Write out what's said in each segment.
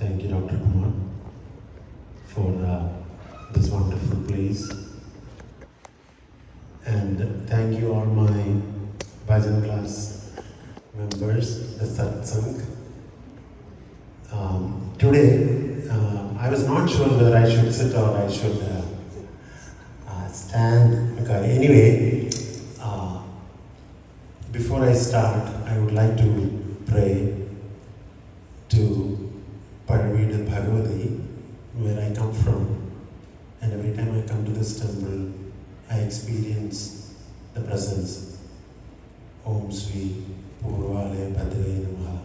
Thank you, Dr. Kumar, for this wonderful place. And thank you all my bhajan class members, the satsang. Today, I was not sure whether I should sit or I should stand. Okay, anyway, before I start, I would like to pray to Paravida Bhagavati, where I come from. And every time I come to this temple, I experience the presence. Om Sri Purvale Bhadraye Namaha.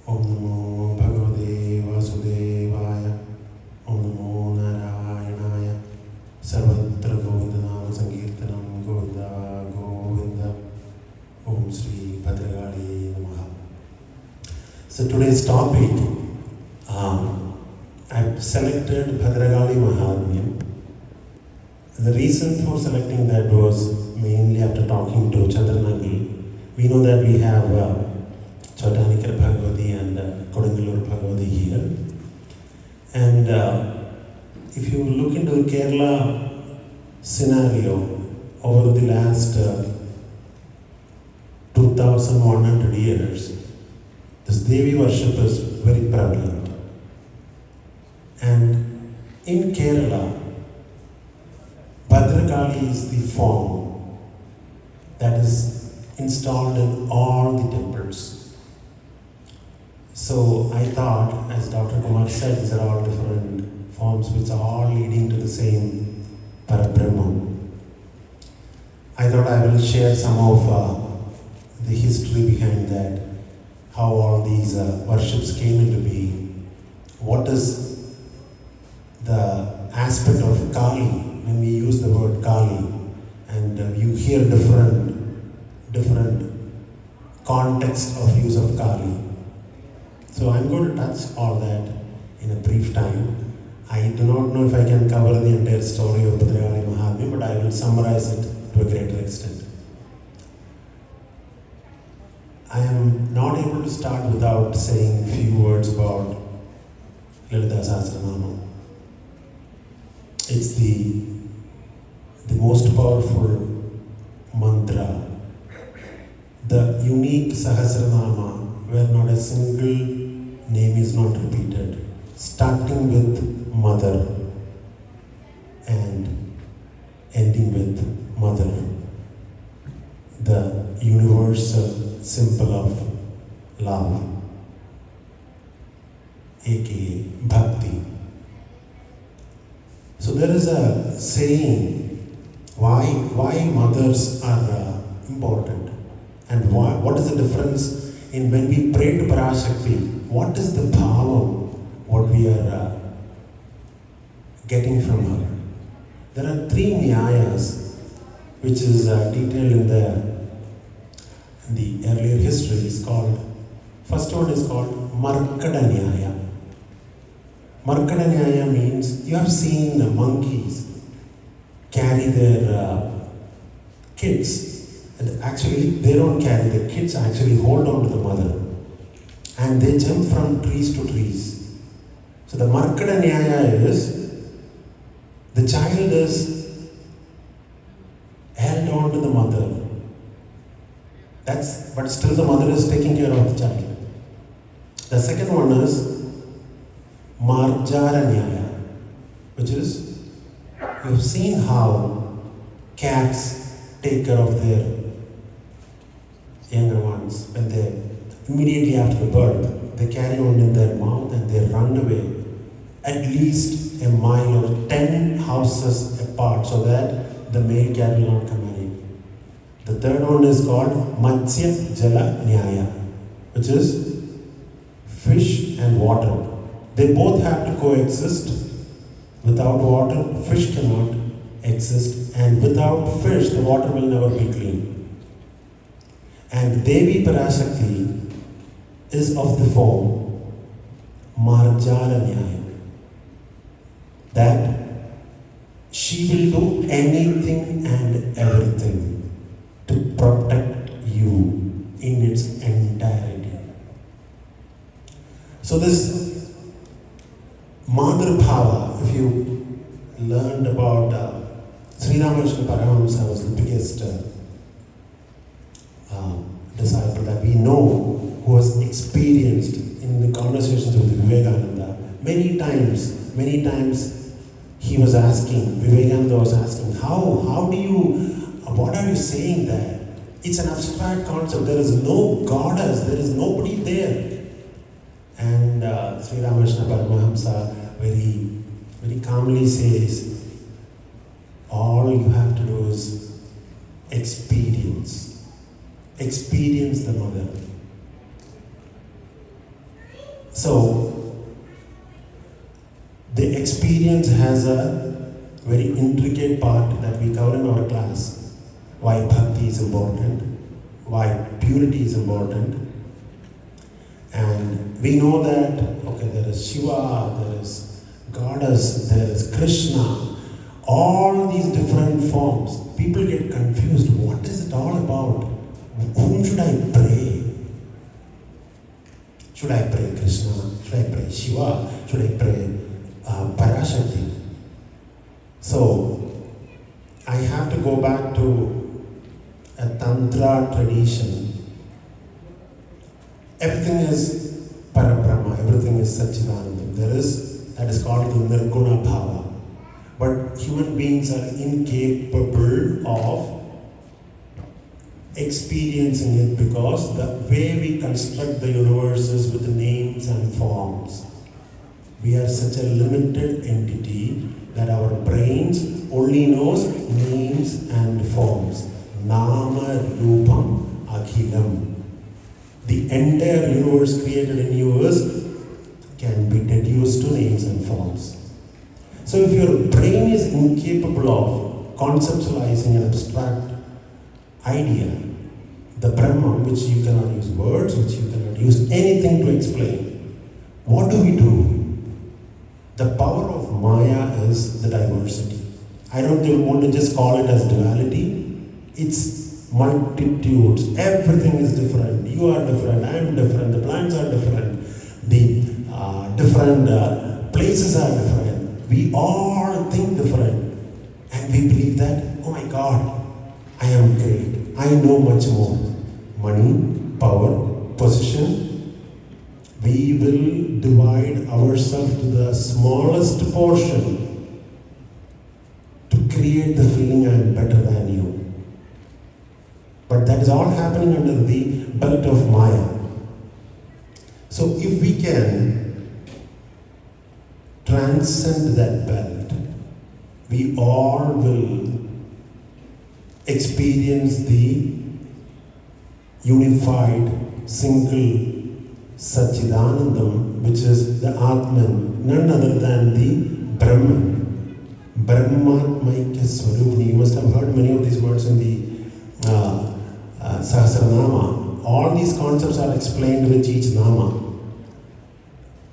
Om Namo Bhagavate Vasudevaya. Om Namo Narayanaya. Sarvatra Govinda Nama Sankirtanam Govinda Govinda. Om Sri Bhadrakaali Namaha. So today's topic, I've selected Bhadrakaali Mahatmayam. The reason for selecting that was mainly after talking to Chandranagil. We know that we have Chotanikar Bhagavati and Kodungalur Bhagavati here. And if you look into the Kerala scenario over the last 2100 years, this Devi worship is very prevalent. And in Kerala, Bhadrakaali is the form that is installed in all the temples. So I thought, as Dr. Kumar said, these are all different forms which are all leading to the same Parabrahman. I thought I will share some of the history behind that, how all these worships came into being, what is the aspect of Kali, when we use the word Kali, and you hear different context of use of Kali. So I'm going to touch all that in a brief time. I do not know if I can cover the entire story of Bhadrakaali Mahatmya, but I will summarize it to a greater extent. I am not able to start without saying a few words about Lalita Sahasranama. It's the most powerful mantra, the unique Sahasranama where not a single name is not repeated, starting with mother and ending with mother, the universal symbol of love, aka bhakti. So there is a saying why mothers are important, and what is the difference in when we pray to Parashakti, what is the bhavam, what we are getting from her. There are three nyayas which is detailed in the earlier history. Is called, first one is called Markada Nyaya. Markada Nyaya means you have seen the monkeys carry their kids, and actually they don't carry, the kids actually hold on to the mother and they jump from trees to trees. So the Markada Nyaya is the child is held on to the mother. But still the mother is taking care of the child. The second one is Marjara Nyaya, which is, you have seen how cats take care of their younger ones when they, immediately after the birth, they carry on in their mouth and they run away at least a mile or 10 houses apart so that the male cat will not come in. The third one is called Matsya Jala Nyaya, which is fish and water. They both have to coexist. Without water, fish cannot exist, and without fish, the water will never be clean. And Devi Parashakti is of the form Marjara Nyaya, that she will do anything and everything to protect you in its So this Madhur Bhava, if you learned about Sri Ramakrishna Paramahamsa was the biggest disciple that we know, who was experienced in the conversations with Vivekananda. Many times he was asking, Vivekananda was asking, how do you, what are you saying there? It's an abstract concept. There is no goddess, there is nobody there. And Sri Ramakrishna Paramahamsa very calmly says, all you have to do is experience the mother. So, the experience has a very intricate part that we cover in our class. Why bhakti is important, why purity is important. And we know that, okay, there is Shiva, there is Goddess, there is Krishna, all these different forms. People get confused. What is it all about? Whom should I pray? Should I pray Krishna? Should I pray Shiva? Should I pray Parashakti? So, I have to go back to a Tantra tradition. Everything is Parabrahma, everything is Satchidananda. That is called the Nirguna Bhava. But human beings are incapable of experiencing it because the way we construct the universe is with names and forms. We are such a limited entity that our brains only knows names and forms. Nama Rupam Akhilam. The entire universe created in yours can be deduced to names and forms. So if your brain is incapable of conceptualizing an abstract idea, the Brahman, which you cannot use words, which you cannot use anything to explain, what do? The power of Maya is the diversity. I don't even want to just call it as duality. It's multitudes. Everything is different. You are different. I am different. The plants are different. The different places are different. We all think different. And we believe that, oh my God, I am great. I know much more. Money, power, position. We will divide ourselves to the smallest portion to create the feeling I am better than you. But that is all happening under the belt of Maya. So if we can transcend that belt, we all will experience the unified, single Satchidanandam, which is the Atman, none other than the Brahman. Brahmatmaikya Swarupani. You must have heard many of these words in the Sahasranama. All these concepts are explained with each Nama.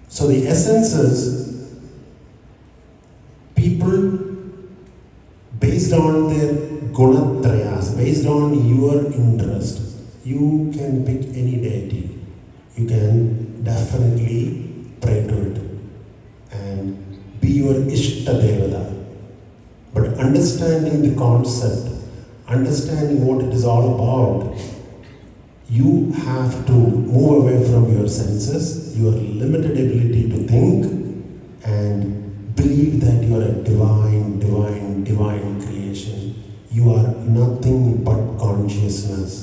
So the essence is, people, based on their gunatrayas, based on your interest, you can pick any deity. You can definitely pray to it and be your Ishta Devata. But understanding the concept, understanding what it is all about, you have to move away from your senses, your limited ability to think, and believe that you are a divine creation. You are nothing but consciousness.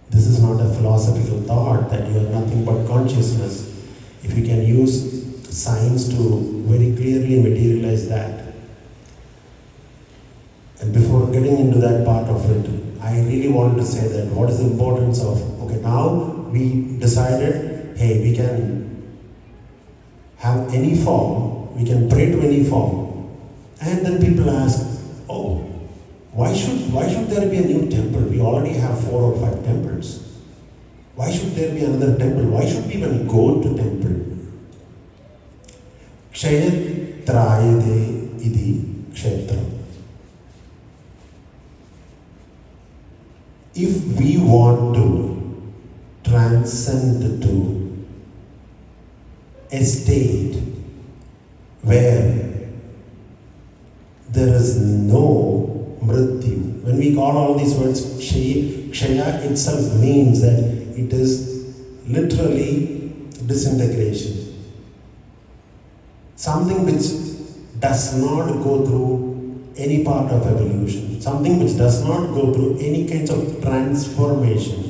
This is not a philosophical thought that you are nothing but consciousness. If you can use science to very clearly materialize that. And before getting into that part of it, I really wanted to say that what is the importance of, okay, now we decided, hey, we can have any form, we can pray to any form. And then people ask, oh, why should there be a new temple? We already have 4 or 5 temples. Why should there be another temple? Why should we even go to temple? Kshayatrayade idi kshetra. If we want to transcend to a state where there is no mrityu. When we call all these words kshaya itself means that it is literally disintegration. Something which does not go through any part of evolution. Something which does not go through any kinds of transformation.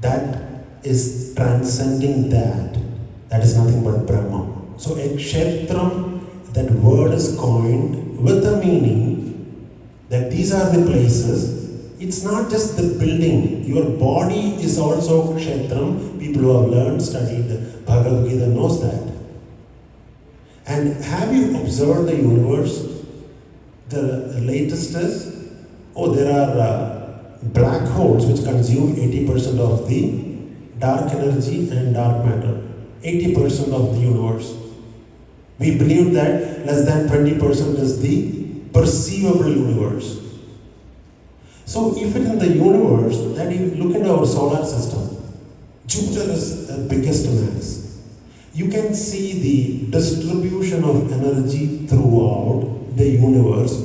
That is transcending that. That is nothing but Brahma. So a kshetram, that word is coined with a meaning that these are the places. It's not just the building. Your body is also kshetram. People who have learned, studied Bhagavad Gita knows that. And have you observed the universe? The latest is, there are black holes which consume 80% of the dark energy and dark matter. 80% of the universe. We believe that less than 20% is the perceivable universe. So if it in the universe, then you look into our solar system, Jupiter is the biggest mass. You can see the distribution of energy throughout the universe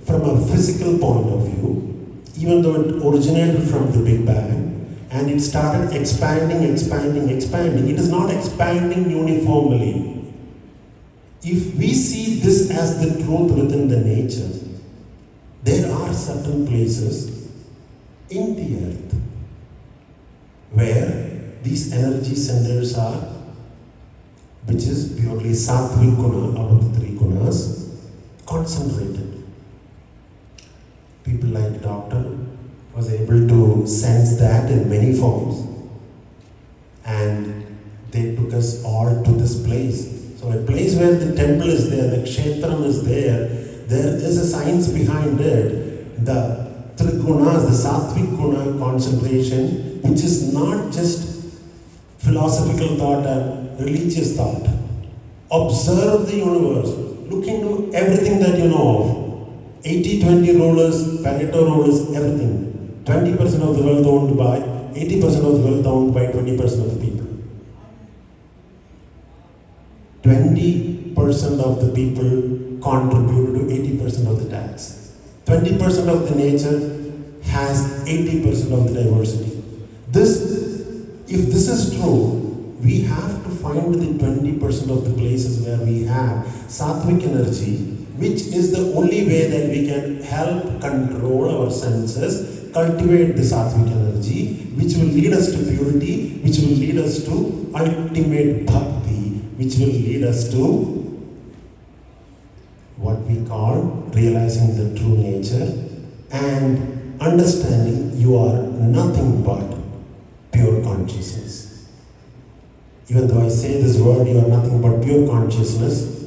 from a physical point of view, even though it originated from the Big Bang, and it started expanding. It is not expanding uniformly. If we see this as the truth within the nature, there are certain places in the earth where these energy centers are, which is purely sattvic guna out of the three gunas, concentrated. People like Doctor was able to sense that in many forms, and they took us all to this place. So a place where the temple is there, the kshetram is there is a science behind it. The trigunas, the sattvic guna concentration, which is not just philosophical thought and religious thought. Observe the universe. Look into everything that you know of. 80-20 rule is, Pareto rule is everything. 20% of the wealth owned by, 80% of the wealth owned by 20% of the people. 20% of the people contribute to 80% of the tax. 20% of the nature has 80% of the diversity. If this is true, we have to find the 20% of the places where we have sattvic energy, which is the only way that we can help control our senses, cultivate the sattvic energy, which will lead us to purity, which will lead us to ultimate bhakti, which will lead us to what we call realizing the true nature and understanding you are nothing but pure consciousness. Even though I say this word, you are nothing but pure consciousness,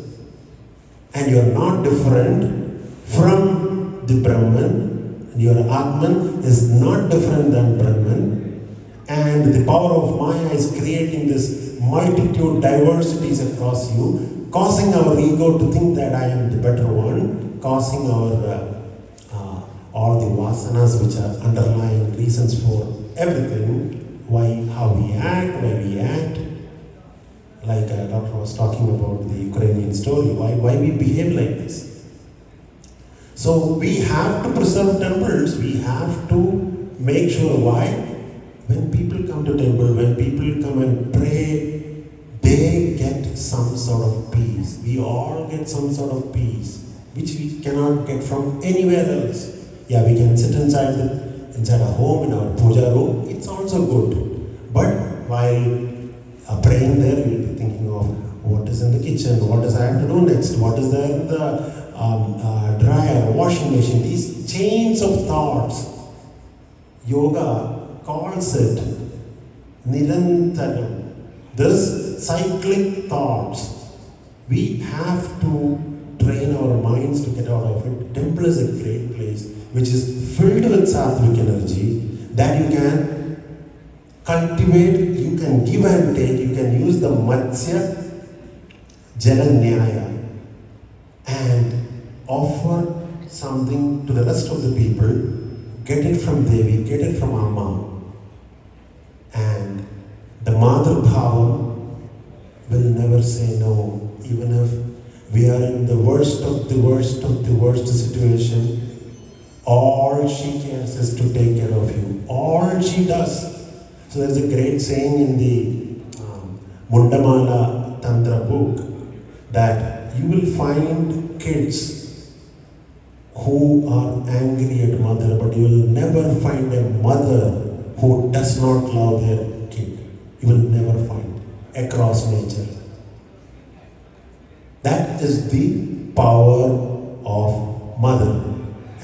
and you are not different from the Brahman, and your Atman is not different than Brahman, and the power of Maya is creating this multitude diversities across you, causing our ego to think that I am the better one, causing our all the vasanas which are underlying reasons for everything, how we act, like Doctor was talking about the Ukrainian story, why we behave like this. So we have to preserve temples, we have to make sure why? When people come to temple, when people come and pray, they get some sort of peace. We all get some sort of peace, which we cannot get from anywhere else. Yeah, we can sit inside a home, in our puja room, it's also good. But while praying there, we will be thinking of what is in the kitchen, what does I have to do next, what is there in the dryer, washing machine, these chains of thoughts. Yoga calls it nirantaram. This cyclic thoughts, we have to train our minds to get out of it. Temple is a great place which is filled with sattvic energy that you can cultivate, you can give and take, you can use the Matsya Jalanyaya and offer something to the rest of the people, get it from Devi, get it from Amma, and the Madhur Bhavam will never say no, even if we are in the worst of the worst of the worst situation. All she cares is to take care of you. All she does. So there's a great saying in the Mundamala Tantra book that you will find kids who are angry at mother, but you will never find a mother who does not love their kid. You will never find across nature. That is the power of mother.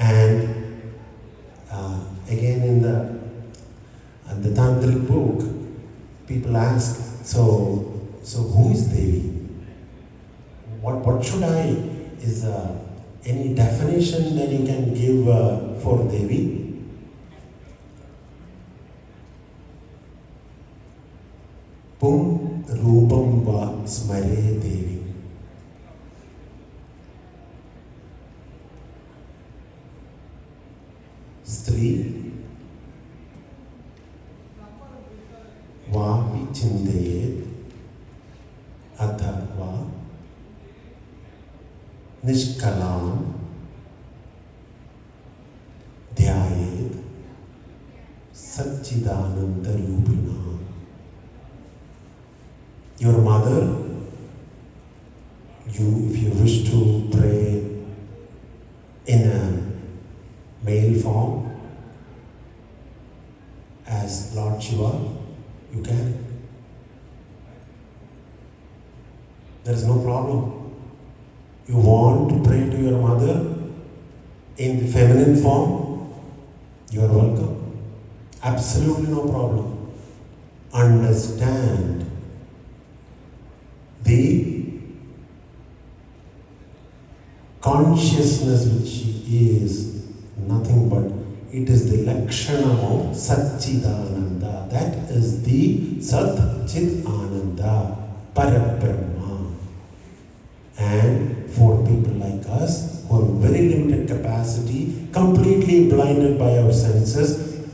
And again in the Tantric book, people ask, so who is Devi? What should is any definition that you can give for Devi? Pum Rupam Va Smare Devi. Stri Vapi Chindayet Adharva Nishkalam Dhyayet Satchidananda Rupina. Your mother, if you wish to pray in a male form as Lord Shiva, you can. There is no problem. You want to pray to your mother in the feminine form, you are welcome. Absolutely no problem. Understand the consciousness which she is nothing but it is the Lakshana of Satchidananda. That is the Sat Chit Ananda, Parabrahma. And for people like us who have very limited capacity, completely blinded by our senses,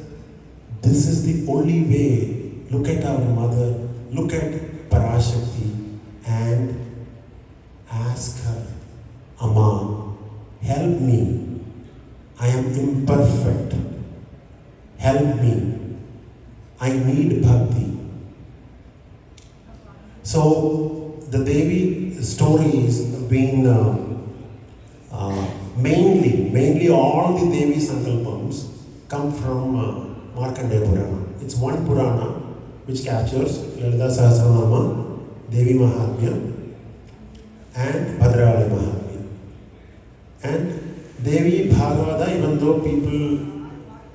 this is the only way. Look at our mother, look at Parashakti and ask her, Amma, help me. I am imperfect. Help me. I need bhakti. So the Devi stories have been mainly all the Devi Sankalpams come from Markandeya Purana. It's one Purana which captures Lalita Sahasranama, Devi Mahatmayam and Bhadrakaali Mahatmayam. And Devi Bhagavata, even though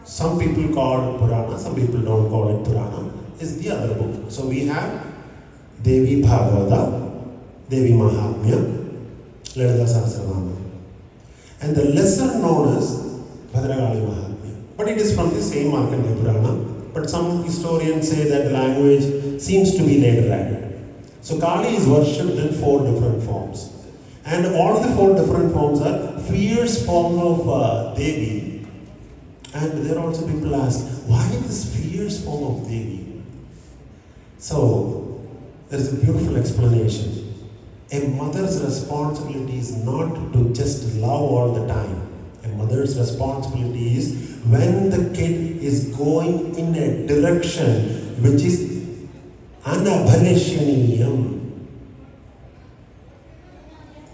some people call it Purana, some people don't call it Purana, is the other book. So we have Devi Bhagavata, Devi Mahatmya, Lalita Sahasranama. And the lesser known is Bhadrakaali Mahatmya. But it is from the same Markandeya Purana. But some historians say that the language seems to be later added. So Kali is worshipped in 4 different forms. And all the 4 different forms are fierce form of Devi. And there also people ask, why this fierce form of Devi? So, there is a beautiful explanation. A mother's responsibility is not to just love all the time. A mother's responsibility is when the kid is going in a direction which is anabhanishaniyam,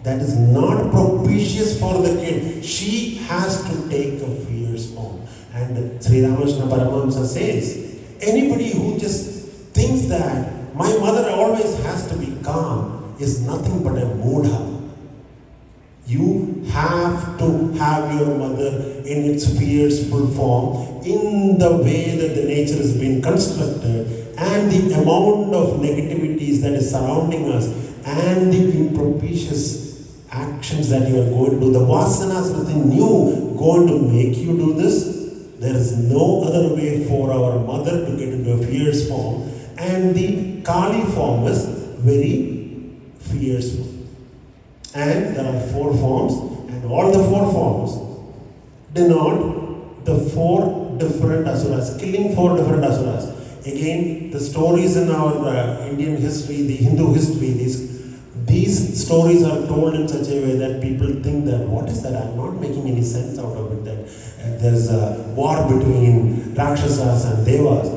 that is not propitious for the kid, she has to take a fierce form. And Sri Ramakrishna Paramahamsa says, anybody who just thinks that my mother always has to be calm is nothing but a mudha. You have to have your mother in its fearful form, in the way that the nature has been constructed, and the amount of negativities that is surrounding us, and the impropitious actions that you are going to do, the vasanas within you going to make you do this. There is no other way for our mother to get into a fierce form, and the Kali form is very fierce form. And there are 4 forms, and all the 4 forms denote the 4 different asuras, killing 4 different asuras. Again, the stories in our Indian history, the Hindu history, these stories are told in such a way that people think that, what is that? I'm not making any sense out of it, that there's a war between Rakshasas and Devas.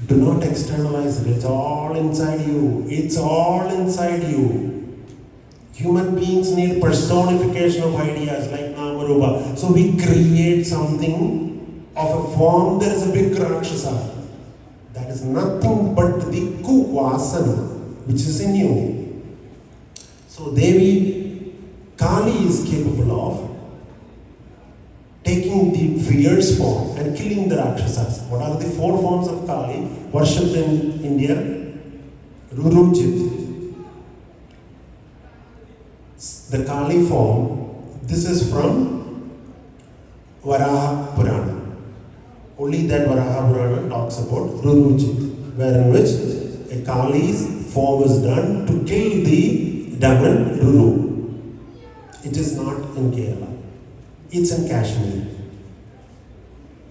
Do not externalize it. It's all inside you. It's all inside you. Human beings need personification of ideas like Namarupa. So we create something of a form. There is a big Rakshasa. That is nothing but the Kuvasana, which is in you. So Devi Kali is capable of taking the fierce form and killing the Rakshasas. What are the 4 forms of Kali worshipped in India? Rurujit. The Kali form, this is from Varaha Purana. Only that Varaha Purana talks about Rurujit, wherein which a Kali's form is done to kill the demon Ruru. It is not in Kerala. It's in Kashmir.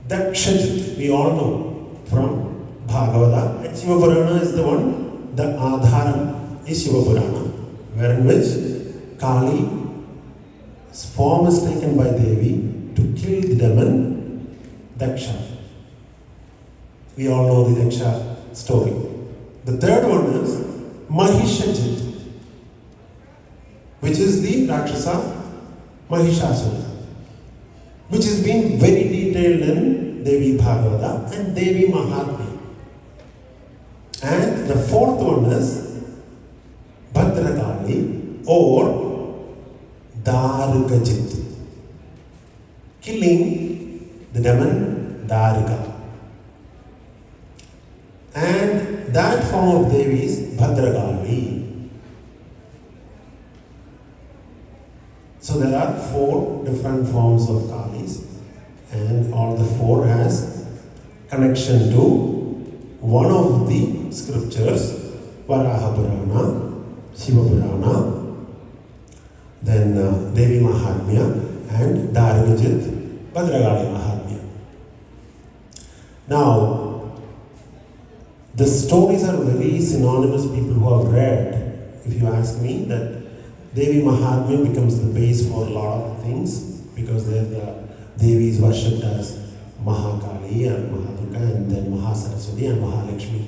That Shajit, we all know from Bhagavata, and Shiva Purana is the one, the Adharam is Shiva Purana, wherein which Kali's form is taken by Devi to kill the demon Daksha. We all know the Daksha story. The third one is Mahishajit, which is the Rakshasa Mahishasura, which has been very detailed in Devi Bhagavata and Devi Mahatmayam. And the fourth one is Bhadrakaali or Darukajit, killing the demon Daruka. And that form of Devi is Bhadrakaali. So there are 4 different forms of Kalis, and all the 4 has connection to one of the scriptures, Varaha Purana, Shiva Purana, then Devi Mahatmya and Darugajit Bhadrakaali Mahatmya. Now, the stories are very synonymous. People who have read, if you ask me, that Devi Mahatmya becomes the base for a lot of things, because there the Devi is worshipped as Mahakali and Mahadurga and then Mahasaraswati and Mahalakshmi.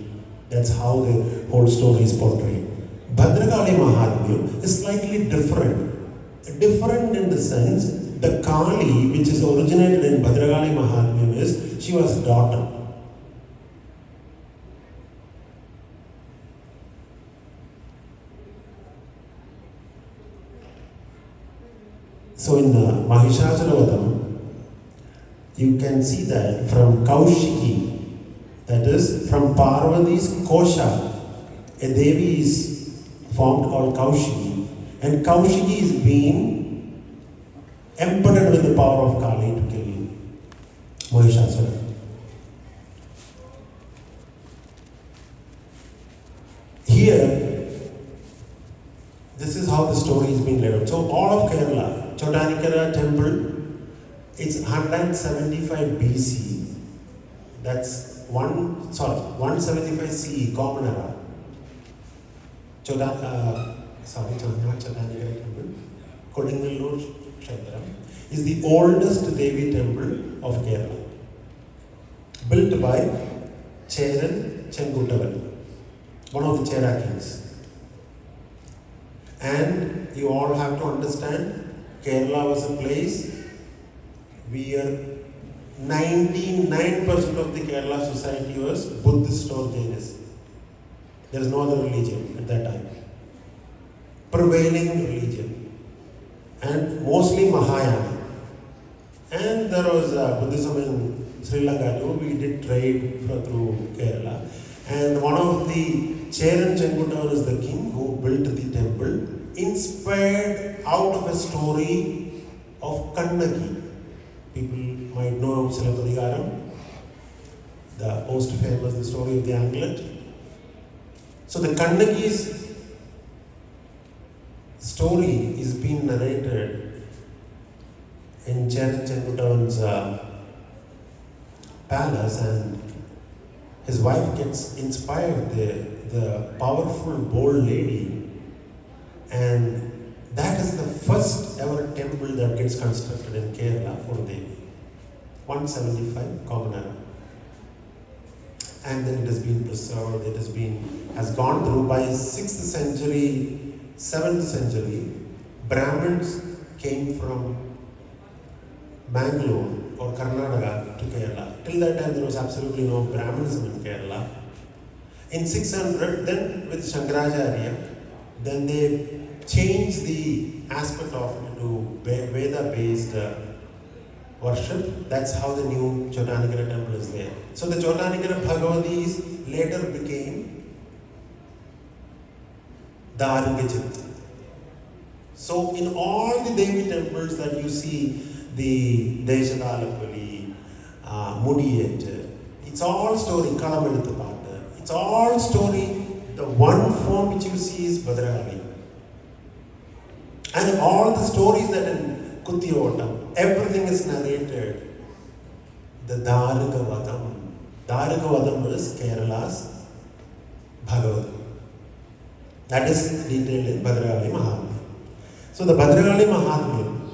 That's how the whole story is portrayed. Bhadrakaali Mahatmya is slightly different. Different in the sense, the Kali which is originated in Bhadrakaali Mahatmya is, she was daughter. So in Mahishasuravadam, you can see that from Kaushiki, that is from Parvati's Kosha, a Devi is formed called Kaushiki, and Kaushiki is being empowered with the power of Kali to kill Mahishasura. Here, this is how the story is being laid out. So all of Kerala, Chotanikara temple, it's 175 BC. That's 175 CE, Common Era. Not Chotanikara temple, Kodingalur Kshetra is the oldest Devi temple of Kerala. Built by Cheran Chenguttavan, one of the Chera kings. And you all have to understand, Kerala was a place where 99% of the Kerala society was Buddhist or Jainist. There is no other religion at that time. Prevailing religion. And mostly Mahayana. And there was Buddhism in Sri Lanka too. We did trade through Kerala. And one of the Cheran Chenguttavan is the king who built the temple, inspired out of a story of Kannaki. People might know Silappatikaram, the most famous, the story of the anklet. So the Kannaki's story is being narrated in Cheran Chenguttavan's palace, and his wife gets inspired, the powerful, bold lady, and that is the first ever temple that gets constructed in Kerala for Devi. 175 Common Era. And then it has been preserved, has gone through by 6th century, 7th century, Brahmins came from Bangalore or Karnataka to Kerala. Till that time there was absolutely no Brahminism in Kerala. In 600, then with Shankaracharya, then they changed the aspect of it to Veda-based worship. That's how the new Chotanagara temple is there. So the Chotanagara Bhagavatis later became Darugachit. So in all the Devi temples that you see, the Deshatalapali, Mudiyet, it's all story, Kalamaditapata, it's all story. The one form which you see is Bhadrakaali. And all the stories that in Kutiyota, everything is narrated. The Darugavadam. Darugavadam is Kerala's Bhagavad. That is detailed in Bhadrakaali Mahatmayam. So the Bhadrakaali Mahatmayam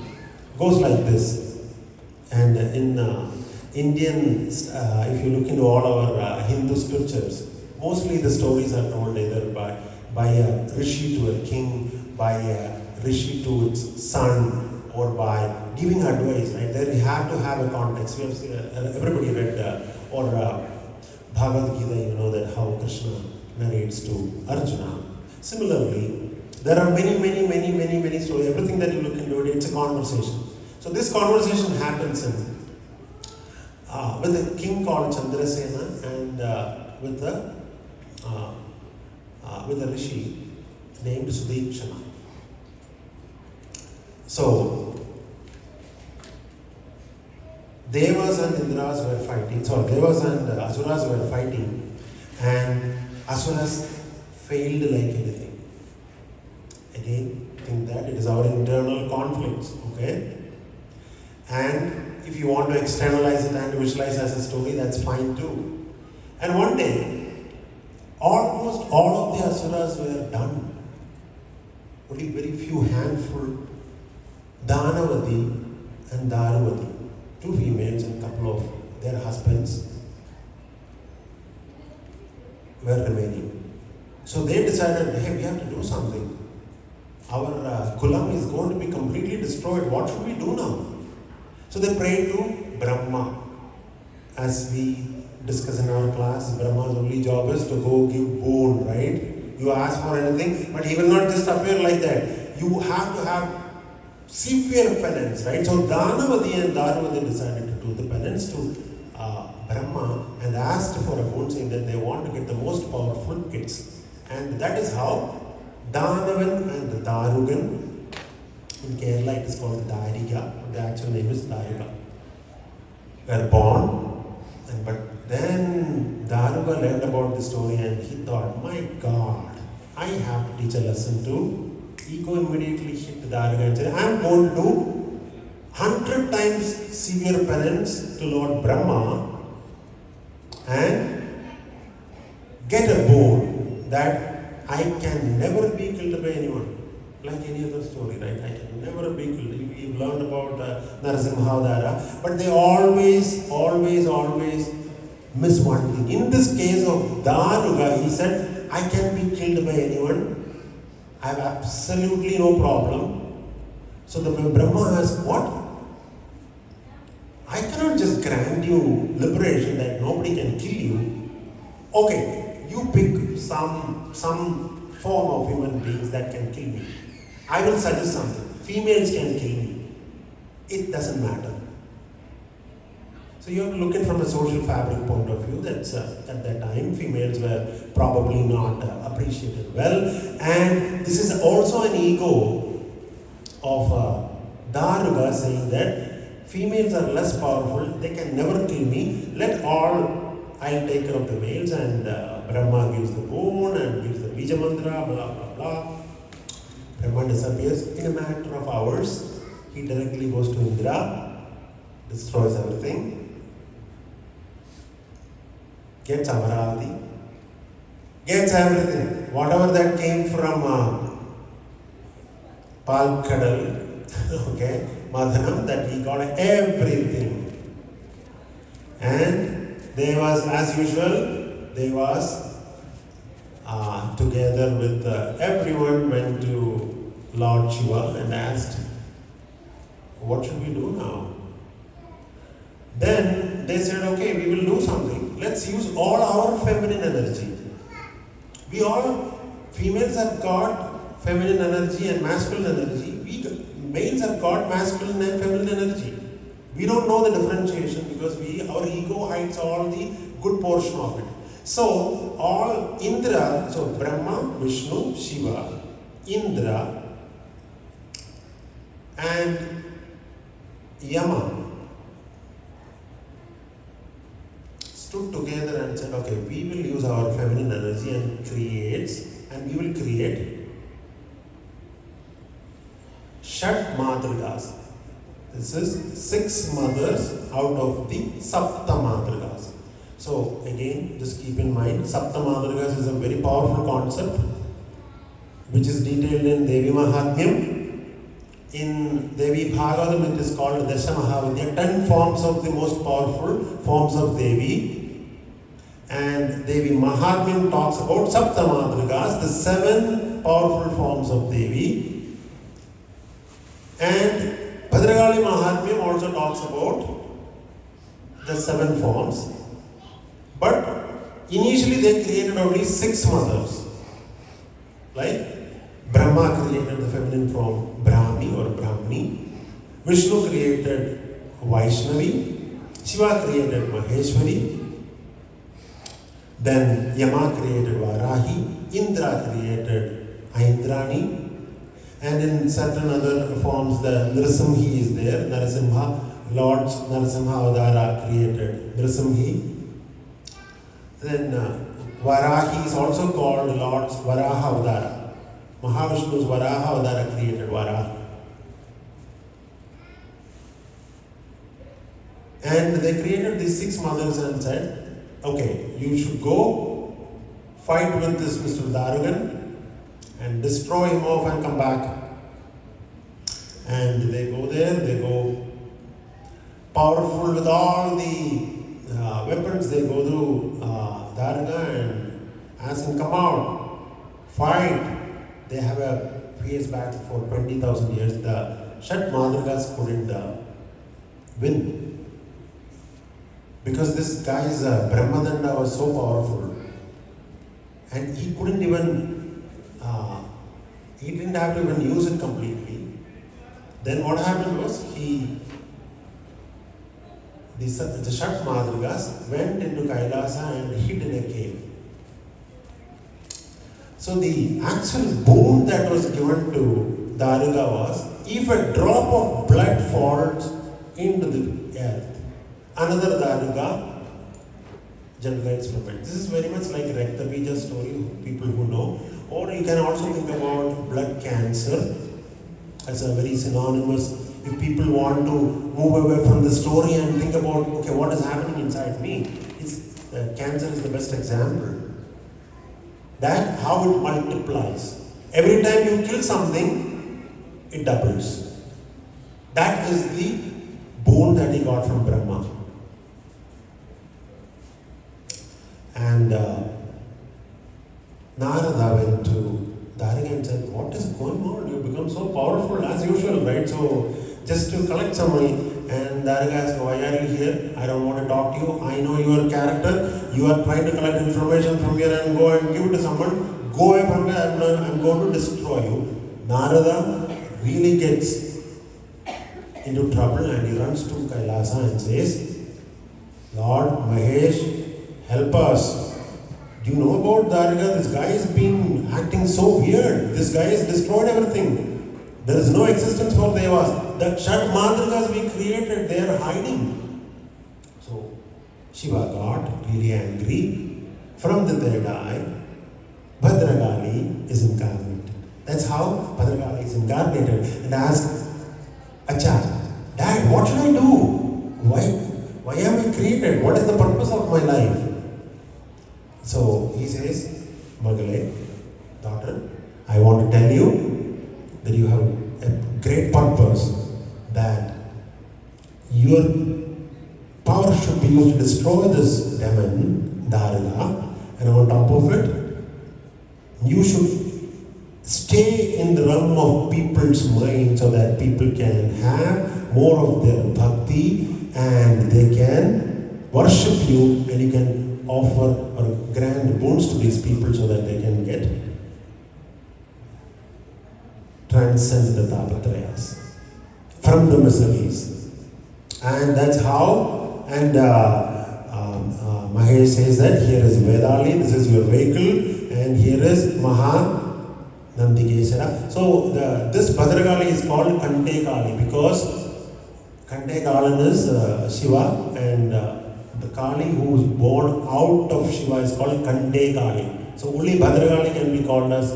goes like this. And in Indian, if you look into all our Hindu scriptures, mostly the stories are told either by a rishi to a king, by a rishi to its son, or by giving advice, right? There you have to have a context. We have seen, everybody read Bhagavad Gita, you know that how Krishna narrates to Arjuna. Similarly, there are many stories. Everything that you look into it, it's a conversation. So this conversation happens with a king called Chandrasena and with a rishi named Sudekshana. So, Devas and Indras were fighting, Devas and Asuras were fighting, and Asuras failed like anything. Again, think that it is our internal conflicts, okay? And if you want to externalize it and visualize as a story, that's fine too. And one day, almost all of the Asuras were done. Only very few handful, Danavati and Daruvati, two females and a couple of their husbands were remaining. So they decided, hey, we have to do something. Our Kulam is going to be completely destroyed. What should we do now? So they prayed to Brahma. As we discuss in our class, Brahma's only job is to go give boon, right? You ask for anything, but he will not just appear like that. You have to have severe penance, right? So Danavati and Daruvati decided to do the penance to Brahma and asked for a boon, saying that they want to get the most powerful kids. And that is how Danavan and Darugan, in Kerala it is called Darika, but the actual name is Darika, were born. But then Daruga learned about the story and he thought, my God, I have to teach a lesson to. He go immediately hit Daruga and said, I am going to do 100 times severe penance to Lord Brahma and get a boon that I can never be killed by anyone. Like any other story, right? I can never be killed. You've learned about Narasimha, but they always miss one thing. In this case of Daruga, he said, I can be killed by anyone. I have absolutely no problem. So the Brahma asked, what? I cannot just grant you liberation that nobody can kill you. Okay, you pick some form of human beings that can kill me. I will suggest something. Females can kill me. It doesn't matter. So you have to look at it from a social fabric point of view. That's at that time females were probably not appreciated well, and this is also an ego of Daruga saying that females are less powerful. They can never kill me. I'll take care of the males, and Brahma gives the boon and gives the Bija mantra, blah blah blah. Brahma disappears in a matter of hours. He directly goes to Indra, destroys everything. gets Amarati, gets everything. Whatever that came from Palkadal, okay, Madhanam, that he got everything. And they was, as usual, they was together with everyone went to Lord Shiva and asked, what should we do now? Then they said, okay, we will do something. Let's use all our feminine energy. We all, females have got feminine energy and masculine energy. We males have got masculine and feminine energy. We don't know the differentiation because our ego hides all the good portion of it. So all Indra, so Brahma, Vishnu, Shiva, Indra and Yama stood together and said, okay, we will use our feminine energy and we will create Shat Madrigas. This is 6 mothers out of the Sapta Madrigas. So again, just keep in mind, Sapta Madrigas is a very powerful concept which is detailed in Devi Mahatmayam. In Devi Bhagavatam it is called Dasa Mahavidya, 10 forms of the most powerful forms of Devi. And Devi Mahatmayam talks about Sapta Madrigas, the 7 powerful forms of Devi. And Bhadrakaali Mahatmayam also talks about the 7 forms. But initially they created only 6 mothers. Like Brahma created the feminine form Brahmi or Brahmini. Vishnu created Vaishnavi. Shiva created Maheshwari. Then Yama created Varahi. Indra created Aindrani. And in certain other forms, the Nrsimhi is there. Narasimha, Lord Narasimha Avadara created Nrsimhi. Then Varahi is also called Lord's Varaha Avadara. Mahavishnu's Varaha Avadara created Varaha. And they created these 6 mothers and said, okay, you should go fight with this Mr. Darugan and destroy him off and come back. And they go there, they go powerful with all the weapons. They go to Daruga and ask him, come out, fight. They have a fierce battle for 20,000 years. The Shat Madrigas couldn't win. Because this guy's Brahmadanda was so powerful. And he couldn't even, he didn't have to even use it completely. Then what happened was, the Shat Madrigas went into Kailasa and hid in a cave. So the actual boon that was given to Daruga was, if a drop of blood falls into the earth, another Daruga generates from it. This is very much like Raktabija story, people who know. Or you can also think about blood cancer as a very synonymous. If people want to move away from the story and think about, okay, what is happening inside me? Cancer is the best example. That how it multiplies. Every time you kill something, it doubles. That is the boon that he got from Brahma. And Narada went to Daruga and said, what is going on? You become so powerful as usual, right? So just to collect some money. And Daruga asked, why are you here? I don't want to talk to you. I know your character. You are trying to collect information from here and go and give it to someone. Go away from here. I'm going to destroy you. Narada really gets into trouble and he runs to Kailasa and says, Lord Mahesh, help us. Do you know about Daruga? This guy has been acting so weird. This guy has destroyed everything. There is no existence for Devas. The Shat Madrigas we created, they are hiding. So Shiva got really angry. From the third eye, Bhadrakaali is incarnated. That's how Bhadrakaali is incarnated. And asked, Acha, Dad, what should I do? Why am I created? What is the purpose of my life? he says, Magale, daughter, I want to tell you that you have a great purpose, that your power should be used to destroy this demon, Daruga, and on top of it, you should stay in the realm of people's mind so that people can have more of their bhakti and they can worship you, and you can offer or grant boons to these people so that they can get transcend the tapatrayas from the miseries. And that's how, and Mahesh says that here is Vedali, this is your vehicle, and here is Maha Nandikeshara. So this Bhadrakaali is called Kante Kali because Kante Kalan is Shiva, and the Kali who is born out of Shiva is called Kante Kali. So only Bhadrakaali can be called as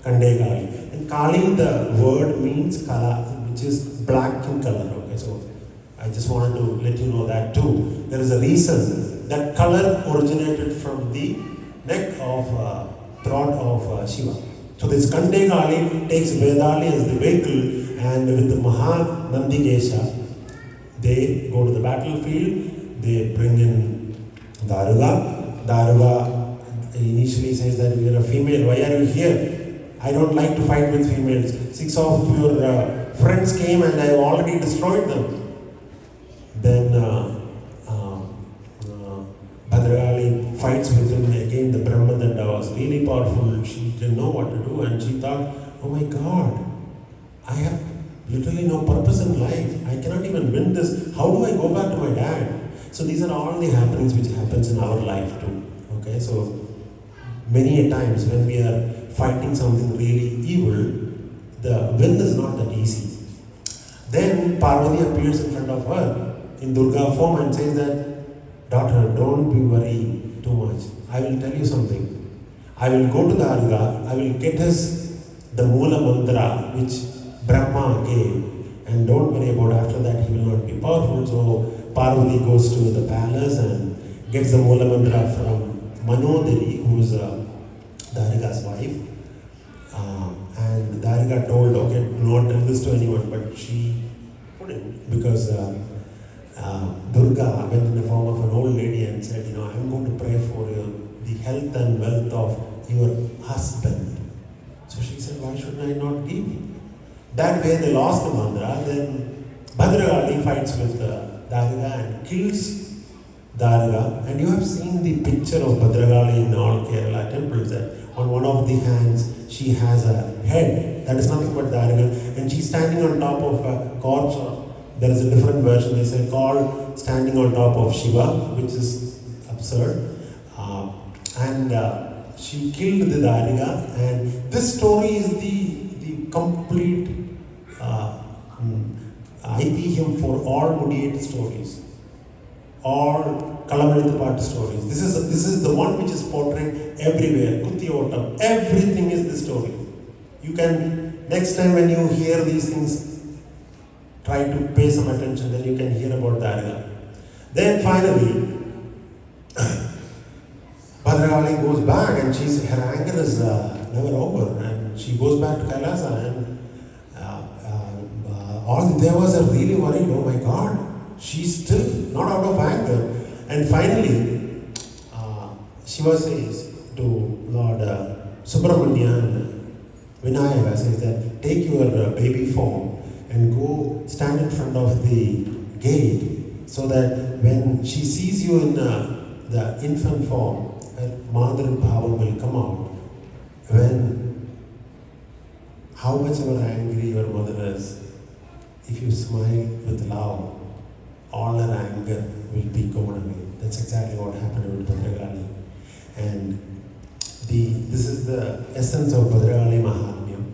Kante Kali. And Kali, the word means Kala, which is black in color. Okay, so I just wanted to let you know that too. There is a reason that color originated from the neck of throat of Shiva. So this Kante Kali takes Vedali as the vehicle, and with the Maha Nandikesha, they go to the battlefield, they bring in Daruga. Daruga initially says that you are a female, why are you here? I don't like to fight with females. 6 of your friends came and I have already destroyed them. Then Bhadrakaali fights with him again. The Brahmadanda was really powerful. She didn't know what to do, and she thought, oh my God, I have literally no purpose in life. I cannot even win this. How do I go back to my dad? So these are all the happenings which happens in our life too. Okay, so many a times when we are fighting something really evil, the win is not that easy. Then Parvati appears in front of her in Durga form and says that, daughter, don't be worried too much. I will tell you something. I will go to Daruga, I will get the Mula Mantra which Brahma gave, and don't worry about after that he will not be powerful. So Parvati goes to the palace and gets the Mula Mantra from Manodari, who is Daruga's wife. And Daruga told, okay, do not tell this to anyone, but she couldn't because Durga went in the form of an old lady and said, I'm going to pray for you, the health and wealth of your husband. So she said, why should I not give? That way they lost the mantra. Then Bhadrakaali fights with Daruga and kills Daruga. And you have seen the picture of Bhadrakaali in all Kerala temples, that on one of the hands she has a head, that is nothing but Daruga, and she's standing on top of a corpse. There is a different version, they say, called standing on top of Shiva, which is absurd. And she killed the Daruga, and this story is the complete Aitiham for all Mudiyate stories, all Kalamarithapattu stories. This is the one which is portrayed everywhere. Kuttiyotam, everything is the story. You can, next time when you hear these things, try to pay some attention, then you can hear about Daruga. Then finally, Bhadrakaali goes back, and her anger is never over, and she goes back to Kailasa, and all the devas are really worried, oh my God, she's still not out of anger. And finally, Shiva says to Lord Subramanya and Vinayaka, says that take your baby form and go stand in front of the gate so that when she sees you in the infant form, her Madhur Bhava will come out. When how much ever angry your mother is, if you smile with love, all her anger will be gone away. That's exactly what happened with Bhadrakaali. And this is the essence of Bhadrakaali Mahatmayam.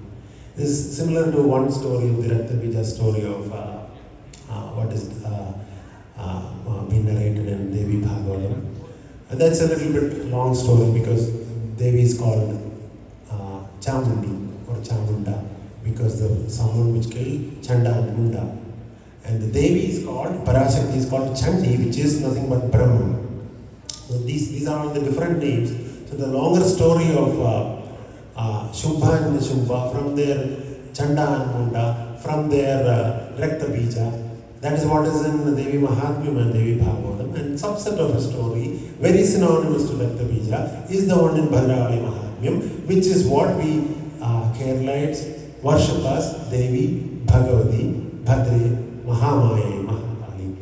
This is similar to one story of the Raktabija story of what is being narrated in Devi Bhagavatam. And that's a little bit long story because Devi is called Chamundi or Chamunda, because the someone which killed Chanda and Munda. And the Devi is called, Parashakti is called Chandi, which is nothing but Brahman. So these are all the different names. So the longer story of Shubha and Shubha, from their Chanda and Munda, from their Rakta Bija, that is what is in Devi Mahatmayam and Devi Bhagavatam. And subset of a story, very synonymous to Rakta Bija, is the one in Bhadrakaali Mahatmayam, which is what we Keralites worship as Devi Bhagavati Bhadre Mahamaya Mahatali.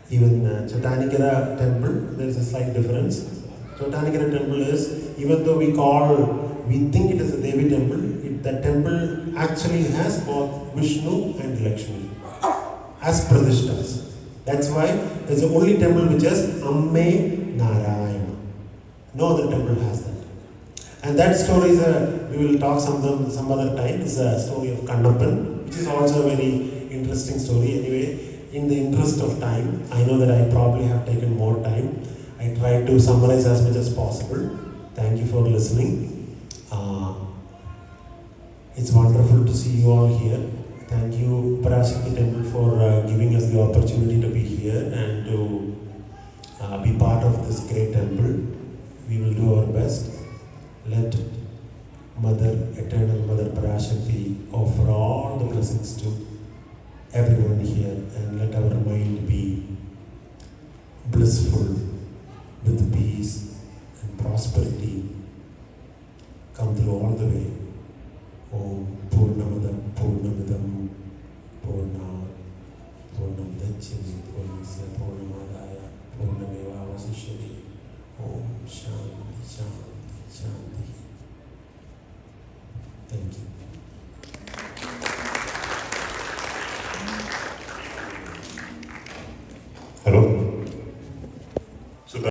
Even Chotanikara temple, there is a slight difference. Chotanikara temple is, even though we think it is a Devi temple, the temple actually has both Vishnu and Lakshmi as Pradishtas. That's why it's the only temple which has Amme Narayana. No other temple has that. And that story is we will talk some other time. It's a story of Kannappan, which is also a very interesting story. Anyway, in the interest of time, I know that I probably have taken more time. I tried to summarize as much as possible. Thank you for listening. It's wonderful to see you all here. Thank you, Parashakti Temple, for giving us the opportunity to be here and to be part of this great temple. We will do our best. Let Mother, Eternal Mother Parashakti, offer all the blessings to everyone here, and let our mind be blissful with peace and prosperity come through all the way.